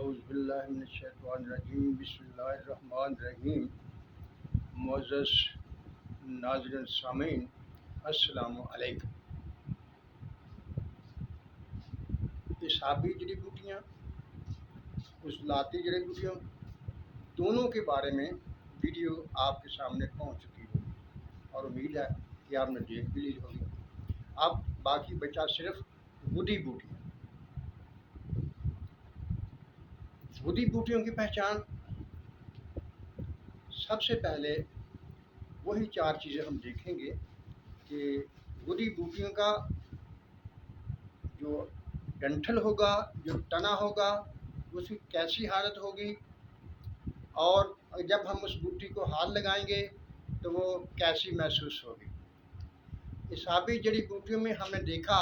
اعوذ باللہ من الشیطان الرجیم، بسم اللہ الرحمن الرحیم۔ معزز ناظرین سامعین، السلام علیکم۔ اصحابی جڑی بوٹیاں، عضلاتی جڑی بوٹیاں، دونوں کے بارے میں ویڈیو آپ کے سامنے پہنچ چکی ہوگی اور امید ہے کہ آپ نے دیکھ بھی لی ہوگی۔ اب باقی بچا صرف غدی بوٹیاں۔ غدی بوٹیوں کی پہچان سب سے پہلے وہی 4 چیزیں ہم دیکھیں گے کہ غدی بوٹیوں کا جو ڈنٹھل ہوگا، جو تنا ہوگا، اس کی کیسی حالت ہوگی، اور جب ہم اس بوٹی کو ہاتھ لگائیں گے تو وہ کیسی محسوس ہوگی۔ اصحابی جڑی بوٹیوں میں ہم نے دیکھا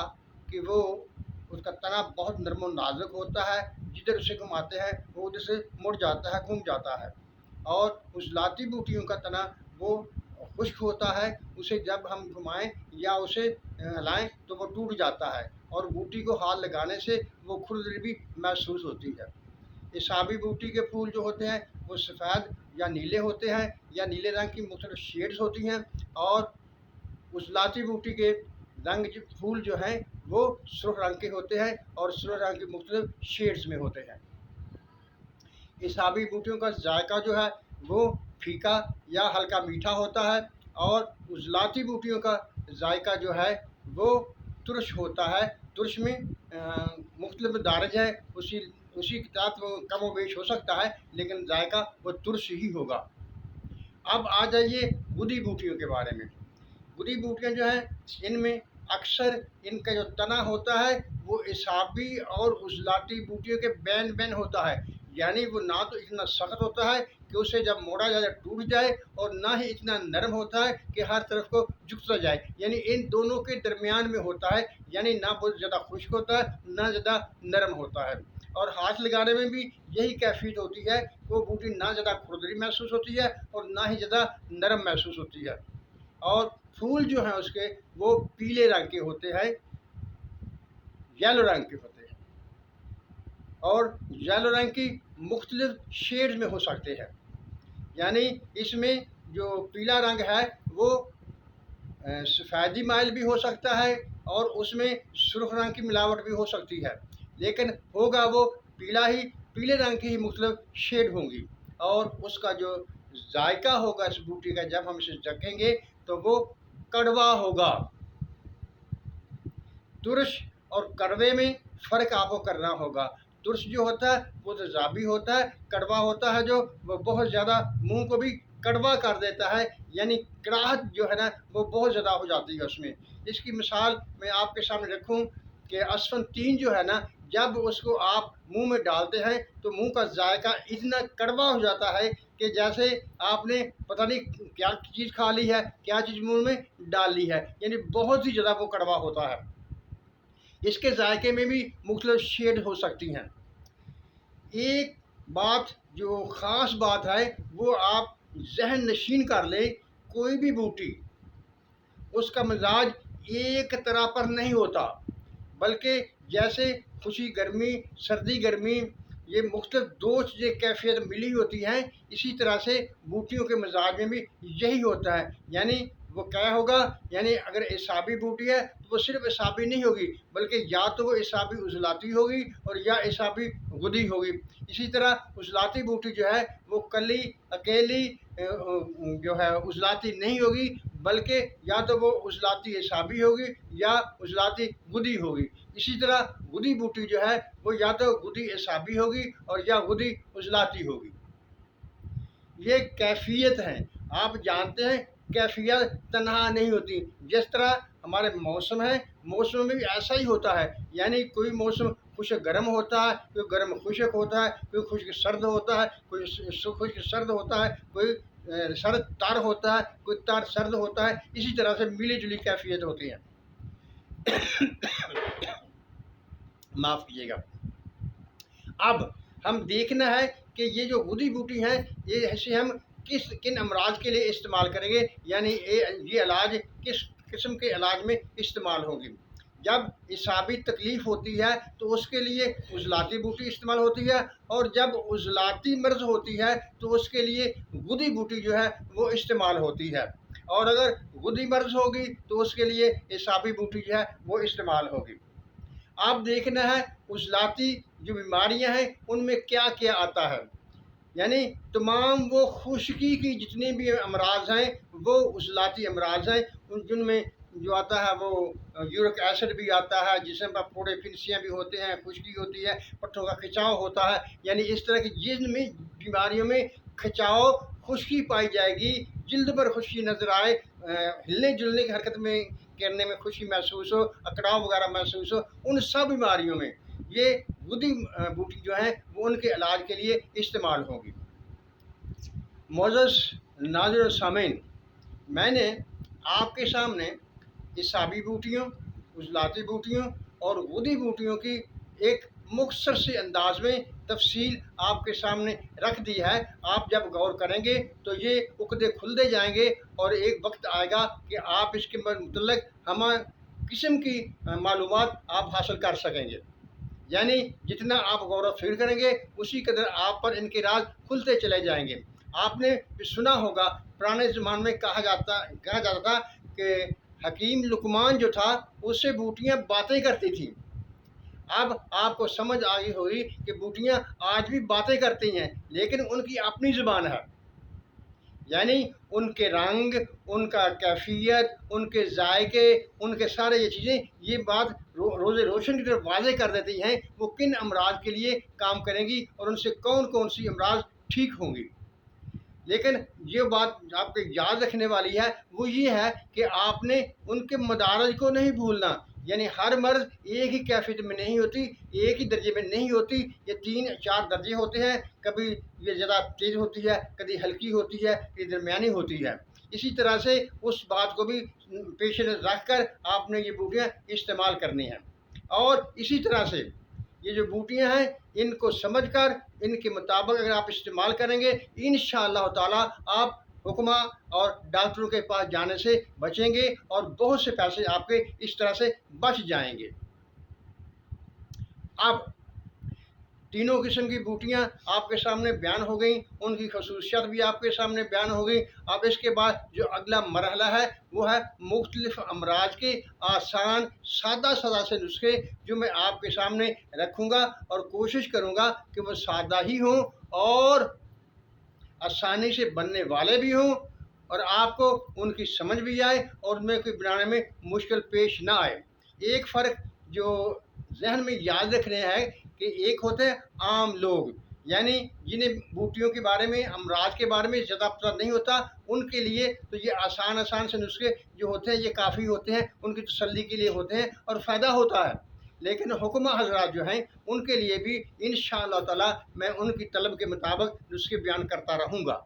کہ وہ اس کا تنا بہت نرم و نازک ہوتا ہے، جدھر اسے گھماتے ہیں وہ ادھر سے مڑ جاتا ہے، گھوم جاتا ہے، اور عضلاتی بوٹیوں کا تنا وہ خشک ہوتا ہے، اسے جب ہم گھمائیں یا اسے ہلائیں تو وہ ٹوٹ جاتا ہے اور بوٹی کو ہاتھ لگانے سے وہ کھردری بھی محسوس ہوتی ہے۔ اصحابی بوٹی کے پھول جو ہوتے ہیں وہ سفید یا نیلے ہوتے ہیں یا نیلے رنگ کی مختلف شیڈز ہوتی ہیں، اور عضلاتی بوٹی کے رنگ پھول جو ہیں وہ سرخ رنگ کے ہوتے ہیں اور سرخ رنگ کی مختلف شیڈز میں ہوتے ہیں۔ اصحابی بوٹیوں کا ذائقہ جو ہے وہ پھیکا یا ہلکا میٹھا ہوتا ہے، اور عضلاتی بوٹیوں کا ذائقہ جو ہے وہ ترش ہوتا ہے۔ ترش میں مختلف دارج ہے، اسی کے تحت وہ کم و بیش ہو سکتا ہے، لیکن ذائقہ وہ ترش ہی ہوگا۔ اب آ جائیے غدی بوٹیوں کے بارے میں۔ غدی بوٹیاں جو ہیں ان میں اکثر ان کا جو تنا ہوتا ہے وہ اصحابی اور عضلاتی بوٹیوں کے بین بین ہوتا ہے، یعنی وہ نہ تو اتنا سخت ہوتا ہے کہ اسے جب موڑا جائے ٹوٹ جائے، اور نہ ہی اتنا نرم ہوتا ہے کہ ہر طرف کو جھکتا جائے، یعنی ان دونوں کے درمیان میں ہوتا ہے، یعنی نہ بہت زیادہ خشک ہوتا ہے نہ زیادہ نرم ہوتا ہے۔ اور ہاتھ لگانے میں بھی یہی کیفیت ہوتی ہے کہ وہ بوٹی نہ زیادہ کھردری محسوس ہوتی ہے اور نہ ہی زیادہ نرم محسوس ہوتی ہے، اور پھول جو ہیں اس کے وہ پیلے رنگ کے ہوتے ہیں، یلو رنگ کے ہوتے ہیں، اور یلو رنگ کی مختلف شیڈز میں ہو سکتے ہیں، یعنی اس میں جو پیلا رنگ ہے وہ سفیدی مائل بھی ہو سکتا ہے اور اس میں سرخ رنگ کی ملاوٹ بھی ہو سکتی ہے، لیکن ہوگا وہ پیلا ہی، پیلے رنگ کی ہی مختلف شیڈ ہوں گی، اور اس کا جو ذائقہ ہوگا اس بوٹی کا جب ہم اسے چکھیں گے تو وہ کڑوا ہوگا۔ ترش اور کڑوے میں فرق آپ کو کرنا ہوگا۔ ترش جو ہوتا ہے وہ تیزابی ہوتا ہے، کڑوا ہوتا ہے جو وہ بہت زیادہ منہ کو بھی کڑوا کر دیتا ہے، یعنی کڑاہٹ جو ہے نا وہ بہت زیادہ ہو جاتی ہے اس میں۔ اس کی مثال میں آپ کے سامنے رکھوں کہ اسفنتین جو ہے نا، جب اس کو آپ منہ میں ڈالتے ہیں تو منہ کا ذائقہ اتنا کڑوا ہو جاتا ہے کہ جیسے آپ نے پتہ نہیں کیا چیز کھا لی ہے، کیا چیز منہ میں ڈال لی ہے، یعنی بہت ہی زیادہ وہ کڑوا ہوتا ہے۔ اس کے ذائقے میں بھی مختلف شیڈ ہو سکتی ہیں۔ ایک بات جو خاص بات ہے وہ آپ ذہن نشین کر لیں، کوئی بھی بوٹی اس کا مزاج ایک طرح پر نہیں ہوتا، بلکہ جیسے خوشی گرمی، سردی گرمی، یہ مختلف دو چیزیں کیفیت ملی ہوتی ہیں، اسی طرح سے بوٹیوں کے مزاج میں بھی یہی ہوتا ہے، یعنی وہ کیا ہوگا، یعنی اگر اصحابی بوٹی ہے تو وہ صرف اصحابی نہیں ہوگی، بلکہ یا تو وہ اصحابی عضلاتی ہوگی اور یا اصحابی غدی ہوگی۔ اسی طرح عضلاتی بوٹی جو ہے وہ کلی اکیلی جو ہے عضلاتی نہیں ہوگی، بلکہ یا تو وہ عضلاتی اصحابی ہوگی یا عضلاتی غدی ہوگی۔ اسی طرح غدی بوٹی جو ہے وہ یا تو غدی اصحابی ہوگی اور یا غدی عضلاتی ہوگی۔ یہ کیفیت ہیں، آپ جانتے ہیں کیفیت تنہا نہیں ہوتی، جس طرح ہمارے موسم ہے، موسم میں بھی ایسا ہی ہوتا ہے، یعنی کوئی موسم خشک گرم ہوتا ہے، کوئی گرم خشک ہوتا ہے، کوئی خشک سرد ہوتا ہے، کوئی خشک سرد ہوتا ہے، کوئی سرد تر ہوتا ہے، کوئی تر سرد ہوتا ہے، اسی طرح سے ملی جلی کیفیت ہوتی ہیں۔ معاف کیجیے گا۔ اب ہم دیکھنا ہے کہ یہ جو غدی بوٹی ہیں یہ ایسے ہم کن امراض کے لیے استعمال کریں گے، یعنی یہ علاج کس قسم کے علاج میں استعمال ہوں گی۔ जब इसाबी तकलीफ़ होती है तो उसके लिए उज़लाती बूटी इस्तेमाल होती है, और जब उज़लाती मर्ज़ होती है तो उसके लिए गुदी बूटी जो है वो इस्तेमाल होती है, और अगर गुदी मर्ज़ होगी तो उसके लिए इसाबी बूटी जो है वो इस्तेमाल होगी। आप देखना है उज़लाती जो बीमारियां हैं उनमें क्या क्या आता है, यानी तमाम वो खुश्की की जितने भी अमराज हैं वो उज़लाती अमराज हैं। उन जिनमें जो आता है वो यूरिक एसिड भी आता है, जिसमें फोड़े फिनसियाँ भी होते हैं, खुश्की होती है, पट्टों का खिंचाव होता है। यानी इस तरह की जिन बीमारियों में खिंचाव, खुश्की पाई जाएगी, जिल्द पर खुश्की नज़र आए, हिलने जुलने की हरकत में करने में खुशी महसूस हो, अकड़ाव वगैरह महसूस हो, उन सब बीमारियों में ये गुदी बूटी जो है वो उनके इलाज के लिए इस्तेमाल होगी। मोअज़्ज़ज़ नाज़िर और सामीन, मैंने आपके सामने इसाबी बूटियों, उज़लाती बूटियों और गुदी बूटियों की एक मुख्तसर से अंदाज में तफसील आपके सामने रख दी है। आप जब गौर करेंगे तो ये उकदे खुलते जाएंगे, और एक वक्त आएगा कि आप इसके मुतल्लिक़ हम किस्म की मालूमात आप हासिल कर सकेंगे। यानी जितना आप गौर व फिक्र करेंगे उसी कदर आप पर इनके राज खुलते चले जाएंगे। आपने सुना होगा, पुराने ज़माने में कहा जाता था कि हकीम लुकमान जो था उससे बूटियाँ बातें करती थीं। अब आपको समझ आ गई होगी कि बूटियाँ आज भी बातें करती हैं, लेकिन उनकी अपनी ज़ुबान है। यानी उनके रंग, उनका कैफियत, उनके जायके, उनके सारे ये चीज़ें ये बात रोज़े रोशन की तरफ वाज़े कर देती हैं वो किन अमराज के लिए काम करेंगी और उनसे कौन कौन सी अमराज ठीक होंगी। लेकिन ये बात आपको याद रखने वाली है वो ये है कि आपने उनके मदारज को नहीं भूलना। यानी हर मर्ज़ एक ही कैफियत में नहीं होती, एक ही दर्जे में नहीं होती, ये 3-4 दर्जे होते हैं। कभी ये ज़्यादा तेज़ होती है, कभी हल्की होती है, ये दरमियानी होती है। इसी तरह से उस बात को भी पेश नज़र रख कर आपने ये बूटियाँ इस्तेमाल करनी हैं। और इसी तरह से ये जो बूटियाँ हैं इनको समझकर इनके मुताबिक अगर आप इस्तेमाल करेंगे, इंशाअल्लाह ताला आप हुक्मा और डॉक्टरों के पास जाने से बचेंगे और बहुत से पैसे आपके इस तरह से बच जाएंगे। अब तीनों किस्म की बूटियाँ आपके सामने बयान हो गई, उनकी खसूसियत भी आपके सामने बयान हो गई। अब इसके बाद जो अगला मरहला है वो है मुख्तलिफ अमराज के आसान सादा से नुस्खे जो मैं आपके सामने रखूँगा, और कोशिश करूँगा कि वो सादा ही हों और आसानी से बनने वाले भी हों, और आपको उनकी समझ भी आए और उनमें कोई बनाने में मुश्किल पेश ना आए। एक फ़र्क जो जहन में याद रखने हैं कि एक होते हैं आम लोग, यानी जिन्हें बूटियों के बारे में, अमराज के बारे में ज़्यादा पता नहीं होता, उनके लिए तो ये आसान से नुस्खे जो होते हैं ये काफ़ी होते हैं, उनकी तसल्ली के लिए होते हैं और फ़ायदा होता है। लेकिन हुक्मा हज़रात जो हैं उनके लिए भी इंशाअल्लाह ताला मैं उनकी तलब के मुताबिक नुस्खे बयान करता रहूँगा।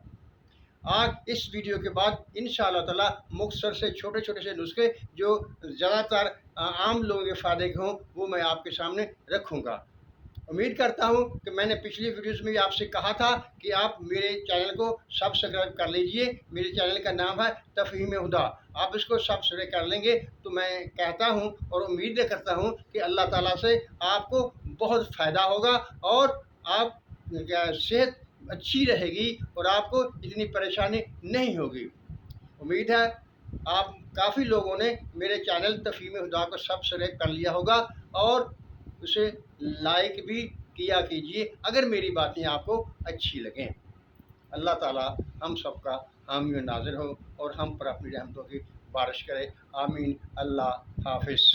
आज इस वीडियो के बाद इंशाअल्लाह ताला मुख्तसर से छोटे से नुस्खे जो ज़्यादातर आम लोगों के फ़ायदे के हों वो मैं आपके सामने रखूँगा। उम्मीद करता हूँ कि मैंने पिछली वीडियोज़ में भी आपसे कहा था कि आप मेरे चैनल को सब्सक्राइब कर लीजिए। मेरे चैनल का नाम है तफ़हीम हुदा। आप इसको सब्सक्राइब कर लेंगे तो मैं कहता हूँ और उम्मीद करता हूँ कि अल्लाह ताला से आपको बहुत फ़ायदा होगा और आप सेहत अच्छी रहेगी और आपको इतनी परेशानी नहीं होगी। उम्मीद है आप काफ़ी लोगों ने मेरे चैनल तफ़हीम हुदा को सब्सक्राइब कर लिया होगा और उसे लाइक भी किया कीजिए अगर मेरी बातें आपको अच्छी लगें। अल्लाह ताला हम सबका हामी और नाज़िर हो और हम पर अपनी रहमतों की बारिश करे। आमीन। अल्लाह हाफ़िज़।